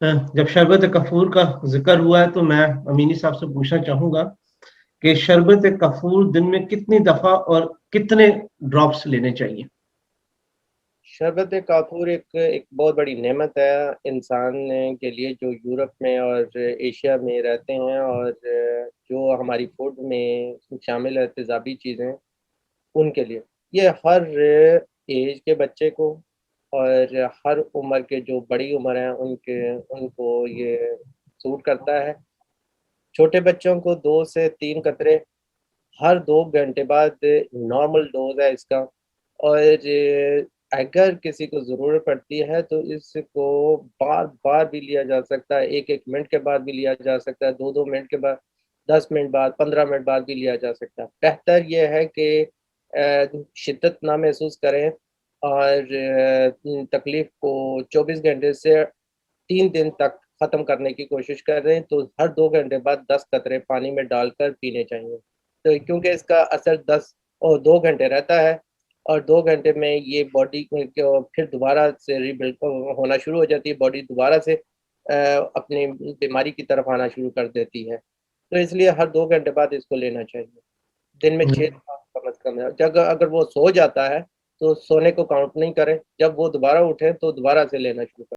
जब शरबत कफूर का ज़िक्र हुआ है तो मैं अमीनी साहब से पूछना चाहूँगा कि शरबत कफूर दिन में कितनी दफ़ा और कितने ड्रॉप्स लेने चाहिए? शरबत काफ़ूर एक एक बहुत बड़ी नेमत है इंसान के लिए जो यूरोप में और एशिया में रहते हैं, और जो हमारी फूड में शामिल है तेज़ाबी चीज़ें उनके लिए। ये हर एज के बच्चे को और हर उम्र के जो बड़ी उम्र है उनको ये सूट करता है। छोटे बच्चों को 2 से 3 कतरे हर 2 घंटे बाद नॉर्मल डोज़ है इसका। और अगर किसी को ज़रूरत पड़ती है तो इसको बार-बार भी लिया जा सकता है, 1-1 मिनट के बाद भी लिया जा सकता है, 2-2 मिनट के बाद, 10 मिनट बाद, 15 मिनट बाद भी लिया जा सकता है। बेहतर ये है कि शिद्दत ना महसूस करें और तकलीफ़ को 24 घंटे से 3 दिन तक ख़त्म करने की कोशिश कर रहे हैं, तो हर 2 घंटे बाद 10 कतरे पानी में डालकर पीने चाहिए। तो क्योंकि इसका असर 10 और 2 घंटे रहता है, और 2 घंटे में ये बॉडी में जो फिर दोबारा से रिबिल्ड होना शुरू हो जाती है, बॉडी दोबारा से अपनी बीमारी की तरफ आना शुरू कर देती है। तो इसलिए हर 2 घंटे बाद इसको लेना चाहिए। दिन में 6 दफ़ा कम से कम जग अगर वो सो जाता है, तो सोने को काउंट नहीं करें, जब वो दोबारा उठे तो दोबारा से लेना शुरू करें।